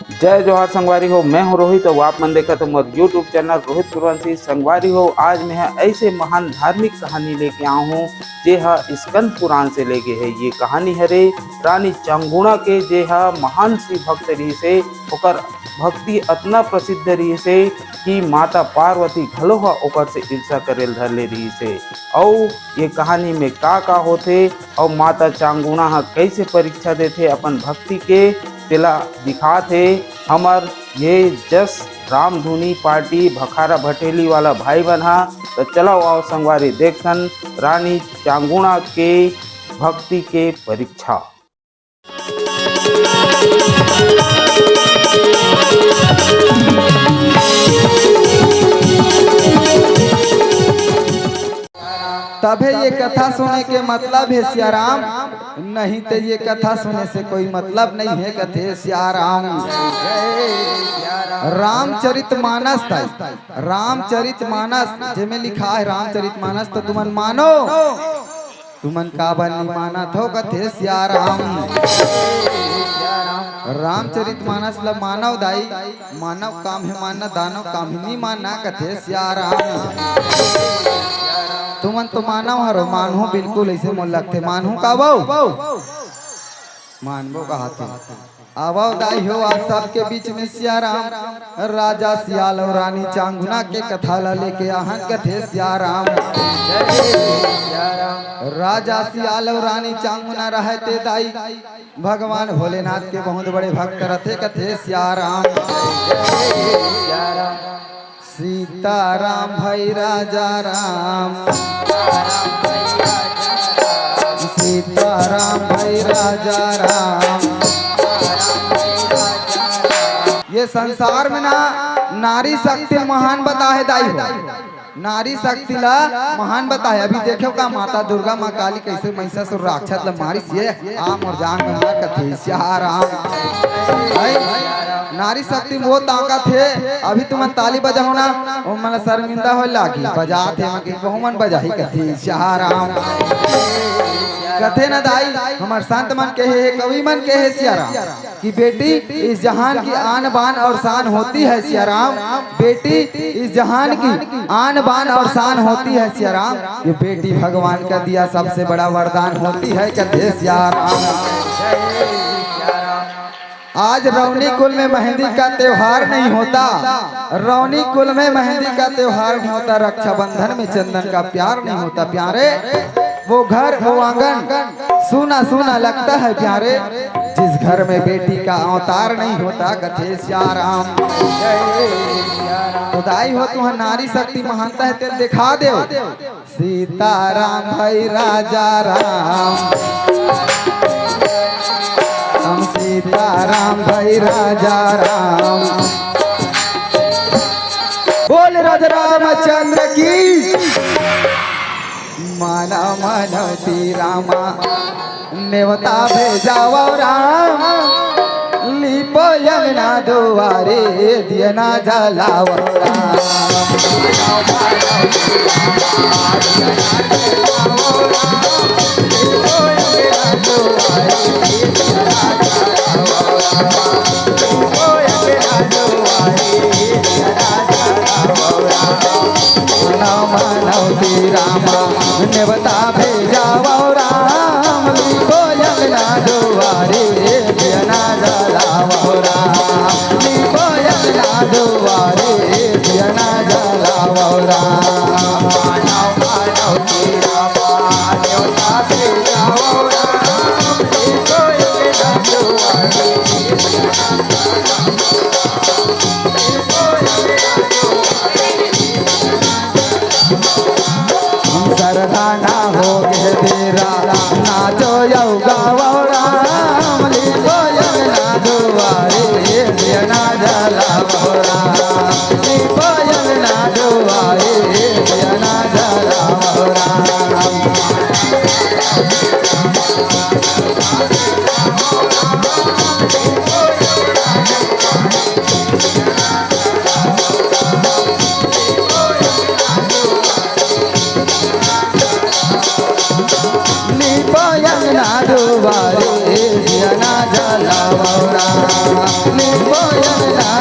जय जोहार संगवारी हो। मैं हूँ रोहित और आप मन देखा तो मोर यूट्यूब चैनल रोहित पुरवंशी। संगवारी हो, आज मैं ऐसे महान धार्मिक कहानी लेके आया हूँ जे हा स्कंद पुराण से लेके है। ये कहानी हरे रानी चांगुणा के, जे हा महान सी भक्त रही से, ओकर भक्ति इतना प्रसिद्ध रही से कि माता पार्वती घलो हा ओकर से ईर्षा करेल धर ले रही से। और ये कहानी में का होथे और माता चांगुणा हा कैसे परीक्षा देथे अपन भक्ति के, तेला दिखाते हमर ये जस रामधुनी पार्टी भखारा भटेली वाला भाई बना। तो चलो आओ संगवारी देखन रानी चांगुणा के भक्ति के परीक्षा। तबे ये कथा सुने के मतलब है सियाराम, नहीं तो ये कथा सुने से कोई मतलब नहीं है। कथे सियाराम रामचरितमानस था। रामचरितमानस जिसमें लिखा है रामचरितमानस, तो तुमन मानो, तुमन का बनी माना थो। कथे सियाराम रामचरितमानस ला मानव दाई, मानव काम है मानना, दानव काम ही नहीं मानना। कथे सियाराम तुमन तो मानव हरो, मानहू बिल्कुल ऐसे मोल लगते। मानहू का बहु मानबो कहते आवो दाई हो। आज सबके बीच में सियाराम राजा सियाल और रानी चांगुणा के कथा ला लेके आहन। कथे सियाराम राजा सियाल और रानी चांगुणा रहते दाई भगवान भोलेनाथ के बहुत बड़े भक्त रहते। कथे सियाराम सीताराम भाई राजा राम, सीताराम भाई राजा राम। ये संसार में ना नारी शक्ति महान बता है दाई हो, नारी शक्ति ला महान बता है। अभी देखो का माता दुर्गा माँ काली कैसे महिषासुर राक्षस ला मारी से आम और जान में मार। कथे सियाराम नारी शक्ति वो ताकत है। अभी तुम ताली बजाओ ना, वो मन शर्मिंदा हो लागी बजाते हैं बहुमन बजाही। कथे सियाराम कथे न दाई हमार संत मन के है, कवि मन के है सियाराम कि बेटी इस जहान की आन बान और शान होती है। सियाराम बेटी इस जहान की आन बान और शान होती है। सियाराम ये बेटी भगवान का दिया सबसे बड़ा वरदान होती है। कथे सियाराम आज रौनी कुल में मेहंदी का त्योहार नहीं होता, रौनी कुल में मेहंदी का त्योहार नहीं होता। रक्षाबंधन में चंदन का प्यार नहीं होता। प्यारे वो घर वो आंगन सूना सूना लगता है। प्यारे जिस घर में बेटी का अवतार नहीं होता। कथे सियाराम खुदाई हो तुह नारी शक्ति महानता है तेरे दिखा दे। सीताराम भाई राजा राम, हम सीताराम भाई राजा राम। बोल राजा रामचंद्र की। माना मनती रामा नेवता भेजावा राम, लिपो यमुना दुआरे दियना जलावा राम। मनौती रामा नेवता भेजावा राम, लिपो यमुना दुआरे दियना जलावा राम, लिपो यमुना दुआरे दियना जलावा राम। मनौती रामा नेवता भेजावा राम, लिपो यमुना दुआरे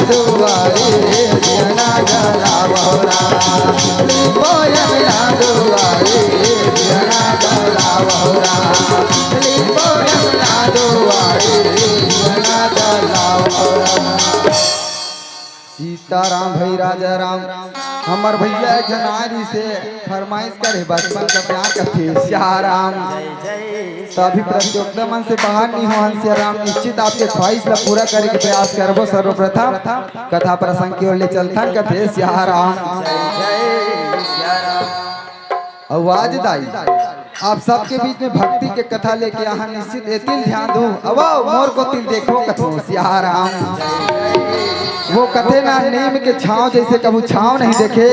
दुआरे दिया ना जलावो राम लिपो यमुना दुआरे दिया ना जलावो राम लिपो यमुना दुआरे दिया ना जलावो राम। सीताराम भाई राजा राम हमार भैया जनारी से फरमाइश करे बचपन का प्यार करते श्याराम सभी प्रतियोगिता मन से बाहर नहीं हो हंसिया राम निश्चित आपके ख्वाहिश ला पूरा करे के प्रयास करबो। सर्वप्रथम कथा प्रसंग की ओर ले चलथन कथे श्याराम आवाज दाई आप सबके बीच में भक्ति के कथा लेके यहाँ निश्चित एतिल ध्यान दो। अब मोर को तिल देखो कथो श्याराम वो कथे ना नीम के छांव जैसे कबू छांव नहीं देखे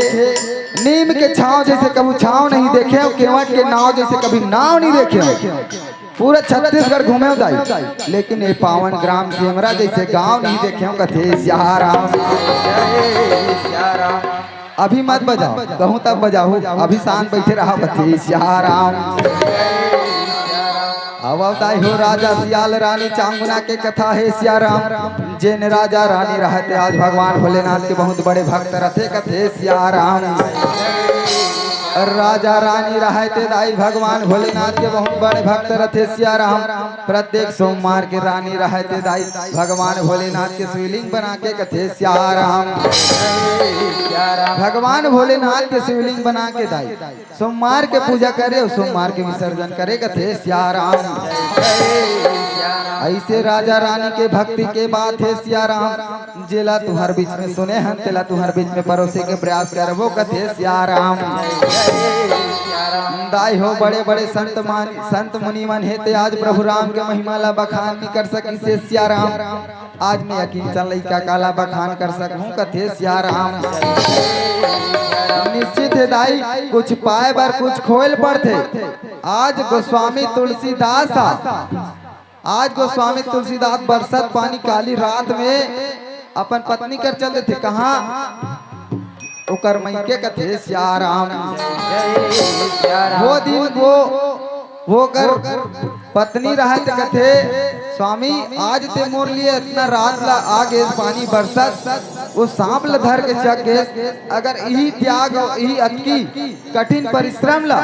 नीम के छांव जैसे कबू छांव नहीं देखे और केवट के नाव जैसे कभी नाव नहीं देखे। पूरा छत्तीसगढ़ घूमे दाई लेकिन ये पावन ग्राम सेमरा जैसे गांव नहीं देखे कथे श्याराम। अभी मत बजाओ कहूँ तब बजाओ अभी शांत बैठे रहा कथे श्याराम। अवताई हो राजा सियाल रानी चांगुना के कथा है श्याराम जिन राजा रानी रहते आज भगवान भोलेनाथ के बहुत बड़े भक्त रहते कथे श्याराम। राजा रानी रहते दाई भगवान भोलेनाथ के बहुत बड़े भक्त रहते श्याराम। प्रत्येक सोमवार के रानी रहते दाई भगवान भोलेनाथ के शिवलिंग बना के कथे श्याराम। भगवान भोलेनाथ के शिवलिंग बना के दाई सोमवार के पूजा करे और सोमवार के विसर्जन करे कथे श्याराम। ऐसे राजा रानी के भक्ति के बात है श्याराम जेला तुहर बीच में सुने हैं तेला तुहर बीच में परोसे के प्रयास करबो कथे श्याराम। दाई हो बड़े बड़े संत मुनि मन है ते आज प्रभु राम के महिमा ला बखान नहीं कर सकी से श्याराम। आज मैं यकीन चल लइका काला बखान कर सकूं कथे श्याराम। निश्चित है दाई कुछ पाए बर कुछ खोल पड़ते। आज गोस्वामी तुलसीदास बरसत पानी काली रात में अपन पत्नी कर चलते थे कहाँ ओकर मई के कथे श्याराम। वो दिन वो कर पत्नी रहत कथे स्वामी आज ते मोर लिए इतना रात ला आगे पानी बरसत वो सांप ला धर के चक गए। अगर यही त्याग और यही अतकी कठिन परिश्रम ला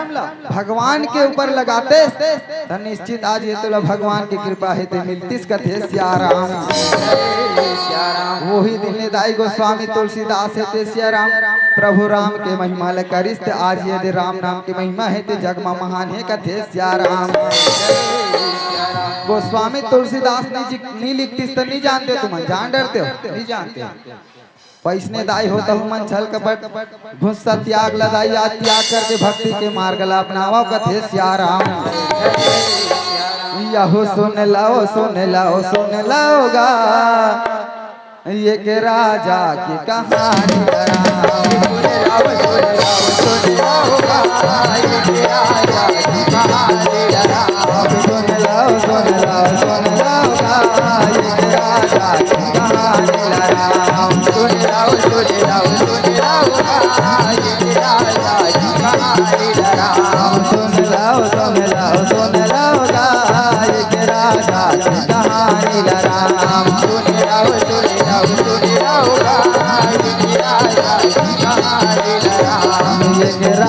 भगवान के ऊपर लगाते तो निश्चित आज ये तो भगवान की कृपा है ते मिलतीस कथे श्याराम। वही दिन दाई गोस्वामी तुलसीदास है ते श्याराम प्रभु राम के महिमा ल करिस ते आज यदि राम नाम की महिमा है ते जग में महान है कथे श्याराम। गोस्वामी तुलसीदास नहीं लिखतीस तो नहीं जानते तुम जान डरते हो नहीं जानते। पैसने दाई होता हूँ मन छल कपट गुस्सा त्याग लदाई आज त्याग करके भक्ति के मार्ग ला अपनावा कथे श्याराम। यहो सुन लाओगा ये के राजा की कहानी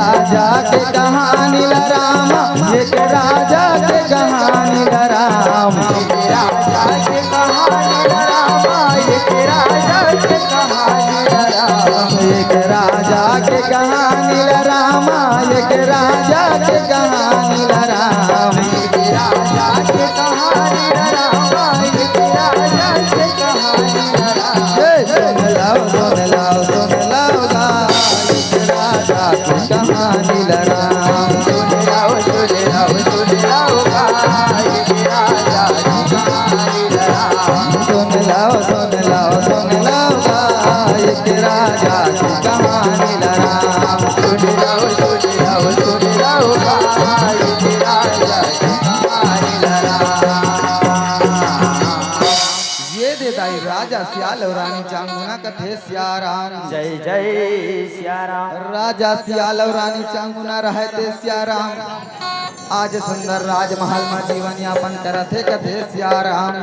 राजा के कहानी राम एक राजा के कहानी राम राजा के कहानी राम एक राजा के कहानी राम एक राजा के कहानी राम एक राजा के कहानी राम एक राजा के कहानी राम एक राजा के कहानी राम। सुन लाओ राजा की कहानी राम सुन लाओ राजा की कहानी राम सुन लाओ एक राजा की कहानी राम सुन लाओ एक राजा की कहानी राम। ये दे दाई राजा सियाल और रानी चांगुना कथे श्याराम। जय जय श्याराम। राजा सियाल और रानी चांगुना रहते श्याराम। आज सुंदर राजमहल में जीवन यापन करत है कथे सिया राम।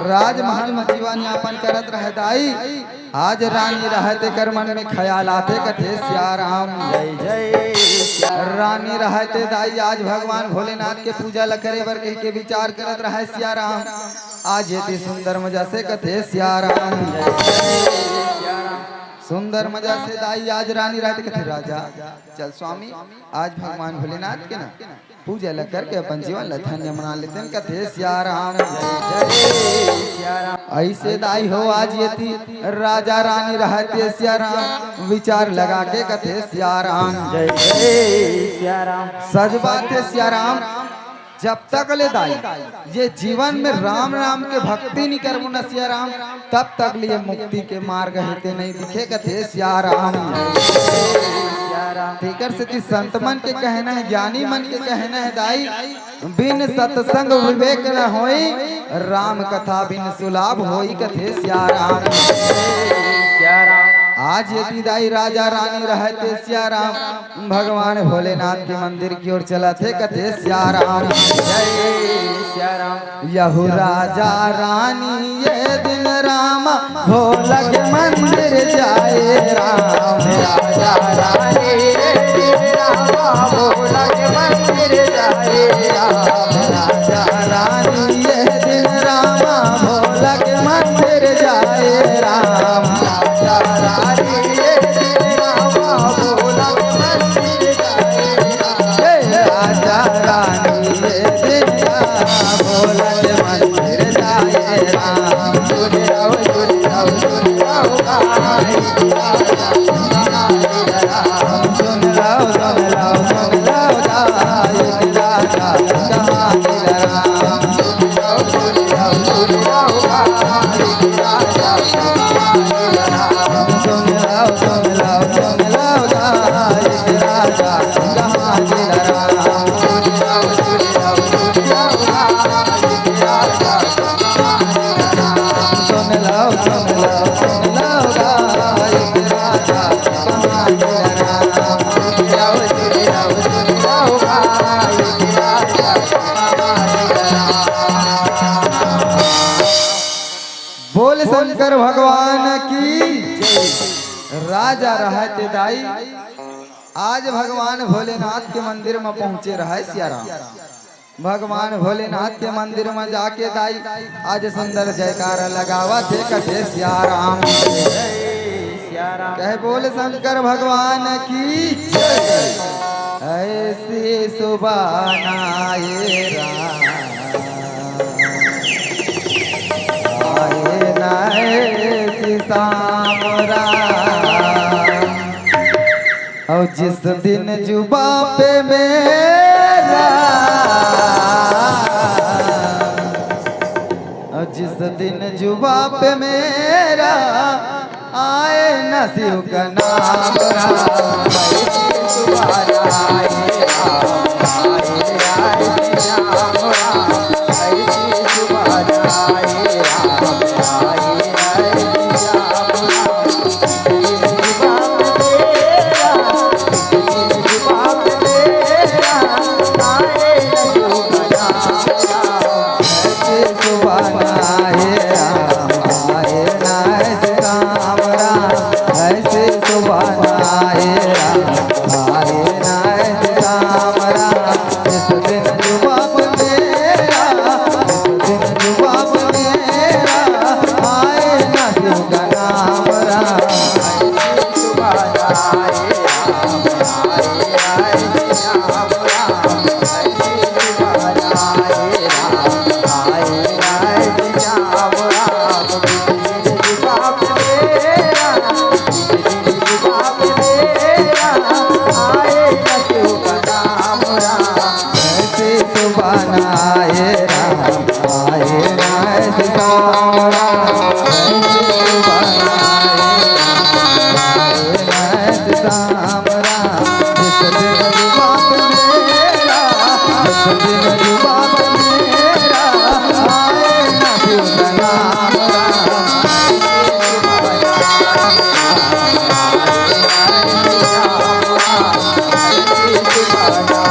राजमहल में जीवन यापन करत रह दाई आज रानी रहते कर मन में ख्याल आते कथे सिया राम। जय जय रानी रहते दाई आज भगवान भोलेनाथ के पूजा ल करे बर कही के विचार करत रहे सिया राम। आज ये सुंदर मजा से कथे सिया राम। सुंदर मजा से दाई आज रानी रहते कथे राजा चल स्वामी आज भगवान भोलेनाथ के ना पूजा ल करके अपन जीवन ल धन्य मना लेते हैं कथे सिया राम। ऐसे दाई हो आज ये राजा रानी रहते सिया राम विचार लगा के कथे सिया राम। जय जय सिया राम। सच बात है सिया राम जब तक ले दाई ये जीवन में राम राम के भक्ति नहीं करबो न सिया राम तब तक लिए मुक्ति के मार्ग हेते नहीं दिखे कथे सिया राम। ठीकर से संत मन के कहना है ज्ञानी मन के कहना है दाई बिन सत्संग विवेक न होई राम कथा बिन सुलाभ होई कथे सिया राम। आज ये दाई राजा रानी रहते सिया राम भगवान भोलेनाथ के मंदिर की ओर चला थे कथे सिया राम। जय सिया राम। यहू राजा रानी ये दिन राम भोला के मंदिर जाए राम। राजा रानी ये दिन राम भोला के मंदिर जाए राम। राजा रानी ये दिन राम भोला के मंदिर जाए राम। राजा रानी ये दिन राम भोला के मंदिर जाए राम। राजा रानी ये दिन राम भोला के मंदिर जाए राम। सुन लाओ बोल शंकर भगवान की राजा रहते दाई आज भगवान भोलेनाथ के मंदिर में पहुंचे रहे सिया राम। भगवान भोलेनाथ के मंदिर में जाके दाई आज सुंदर जयकारा लगावा थे कथे सिया राम। कहे बोल शंकर भगवान की ऐसी सुबह आए राम आए ना ऐसी शाम राम। और जिस दिन जुबा पे मेरा और जिस दिन जुबा पे मेरा आए नसीब का नाम राम। राम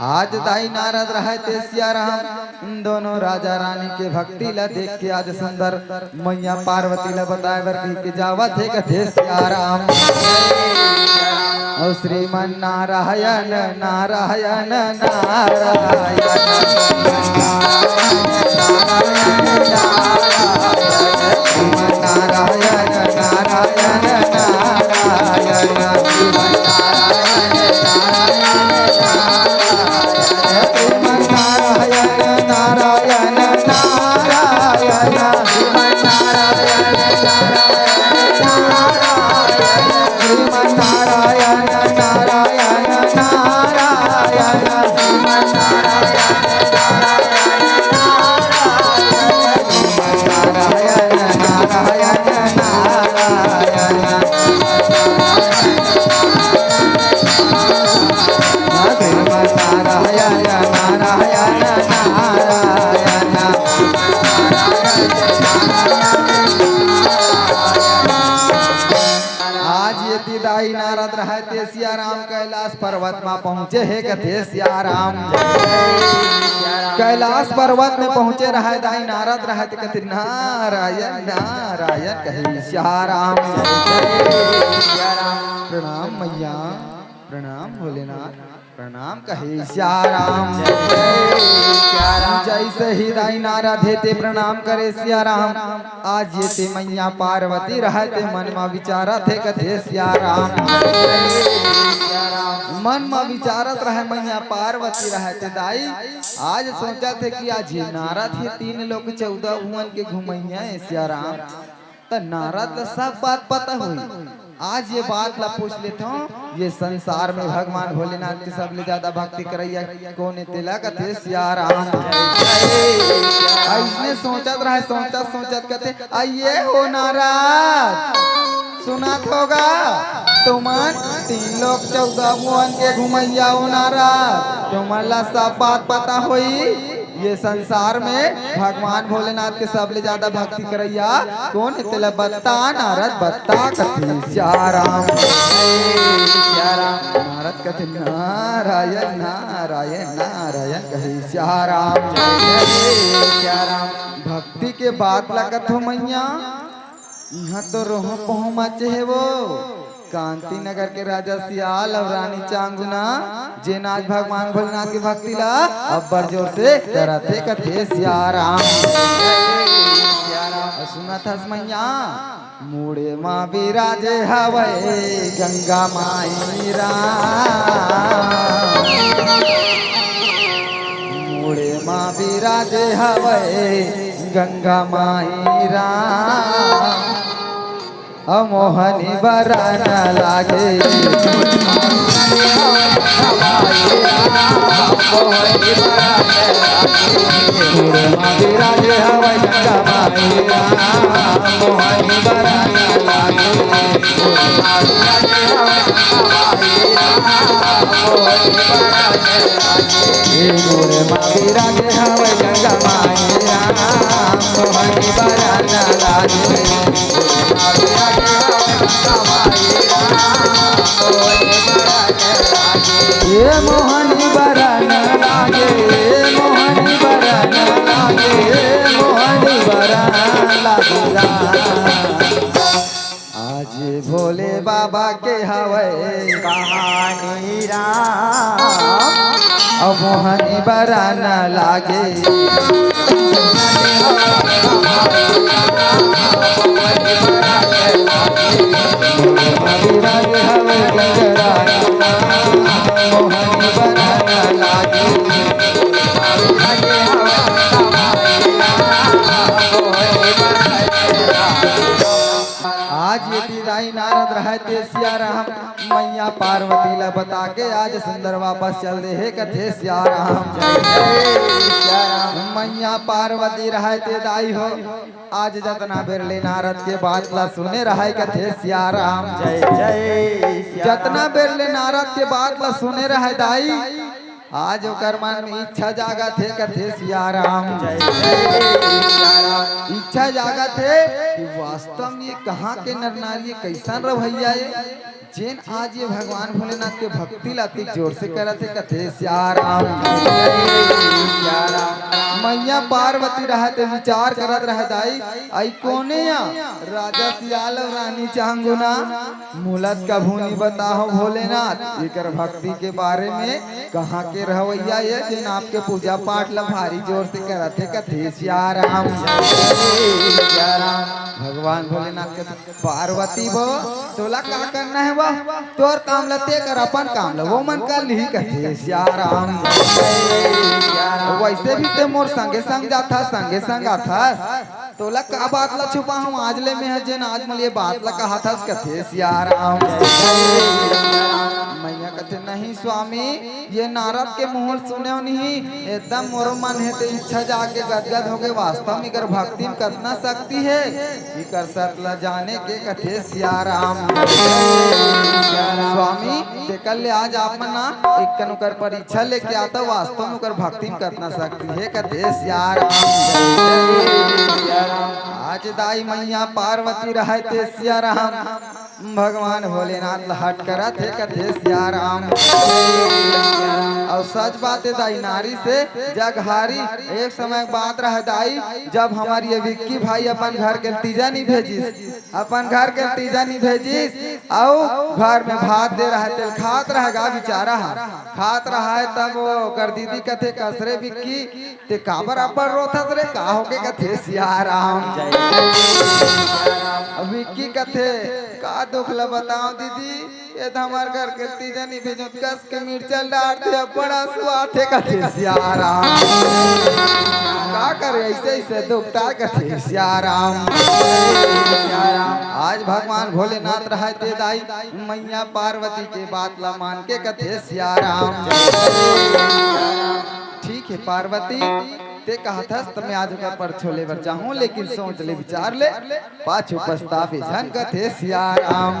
आज दाई नारद रहे ते सिया राम दोनों राजा रानी के भक्ति ला देख के आज सुंदर मैया पार्वती ला बताए बर के जावत है कथे सिया राम ओ श्रीमन नारायण नारायण नारायण नारायण नारायण नारद रहते सिया राम कैलाश पर्वत में पहुँचे है कथे सिया राम कैलाश पर्वत में पहुँचे रहे दाई नारद रहते कथे नारायण नारायण कहे सिया राम प्रणाम मैया प्रणाम भोलेनाथ प्रणाम कहे सिया राम जैसे ही दाई नारद हेते प्रणाम करे सिया राम आज ये ते मैया पार्वती रहते मन में विचारत है कथे सिया राम मन में विचारत रहे मैया पार्वती रहते दाई आज सोचा थे कि आज ये नारद ये 3 लोग 14 भुवन के घुमैया है सिया राम तो नारद सब बात पता हुई आज ये बात ला पूछ लेता हूँ ये संसार में भगवान भोलेनाथ के सबले ज्यादा भक्ति करैया कौन है तेला कथे सिया राम ऐसने सोचत रहे सोचत कहते आइए हो नारद सुनात होगा तुमन 3 लोग 14 भुवन के घुमैया हो नारद तुम्हारा सब बात पता हुई ये संसार में भगवान भोलेनाथ के सबले ज्यादा भक्ति करैया कौन है तेला बता नारद बता कथे सिया राम नारद कथे नारायण नारायण नारायण कहे सिया राम भक्ति के बात लगत हो मैया यहाँ तो रोह पहुँचे है वो कांति नगर के राजा सियाल और रानी चांगुना जिन आज भगवान भोलेनाथ की भक्ति ला अब बड़ जोर से करते कथे सिया राम सुना था मैया मुड़े माँ विराजे हवे गंगा माई राम मुड़े माँ विराजे हवे गंगा माई राम मोहनी बरान लागे विराजे हवाई गंगा माई मोहनी बरान लागे विराजे हवाई गंगा माई मोहनी बरान लागे ये मोहनी बरन लागे मोहनी बरन लागे मोहनी बरन लागे आज भोले बाबा के हवे कहानी राम अब मोहनी बरन लागे विराजे हवे गंगा मोहनी बरन लागे आज ये दाई नारद रहते सिया राम मैया पार्वती ला बता के आज सुंदर वापस चल दे है कथे सिया राम मैया पार्वती रहते दाई हो आज जतना बेरले नारद के बात ला सुने रहे कथे सिया राम जय जय जतना बेरले नारद के बात ला सुने रहे दाई आज ओकर मन में इच्छा जागत है कथे सिया राम इच्छा जागत है कि वास्तव में ये कहाँ के नर नारी कैसन रवैया है जेन आज ये भगवान भोलेनाथ के भक्ति लाती जोर से करत है कथे सिया राम मैया पार्वती रहते विचार करत रहत आई कोने राजा सियाल और रानी चांगुना मूलत का भूनी बताओ भोलेनाथ एकर भक्ति के बारे में कहाँ के रहवैया ये जिन आपके पूजा पाठ ला भारी जोर से करत है कथे सिया राम भगवान भोलेनाथ के पार्वती बो तोला का करना है वह तोर काम लते कर अपन काम ला वो मन कर ली कथे सिया राम वैसे भी ते मोर संगे संग जाथा संगे संग आथा तोला का बात ला छुपा हूँ आज ले में है जेन आज मल ये बात ला कहा था कथे सिया राम मैया कथे नहीं स्वामी ये नारद के मुंह सुने नहीं एकदम मोर मन है ते इच्छा जाके गदगद हो गए वास्तव में कर भक्ति में कितना शक्ति है इकर सतला जाने के कथे सिया राम स्वामी देखल ले आज आप मना एक कनुकर परीक्षा लेके आता वास्तव में कर भक्ति में कितना शक्ति है कथे सिया राम आज दाई मैया पार्वती रहते सिया राम भगवान भोलेनाथ हट करत है कथे सिया राम और सच बात है दाई नारी से जग हारी एक समय बात रह दाई जब हमारी ये विक्की भाई अपन घर के तीजा नहीं भेजिस अपन घर के तीजा नहीं भेजिस और घर में भात दे रहा तेल खात रहेगा बेचारा खात रहा है तब वो कर दीदी कथे कसरे विक्की ते काबर अपन रोथत रे का होके कथे सिया राम विक्की कथे का दुख ला बताओ दीदी ये तो हमार घर के तीजा नहीं भेजो कस के मिर्चा डाल दे बड़ा स्वाद है कथे सिया राम का करे ऐसे ऐसे दुखता कथे सिया राम आज भगवान भोलेनाथ रहते दाई मैया पार्वती के बात ला मान के कथे सिया राम ठीक है पार्वती ते कहा था तो मैं आज का पर छोले बर चाहूं लेकिन सोच ले विचार ले पाछू पछतावे जन कथे सिया राम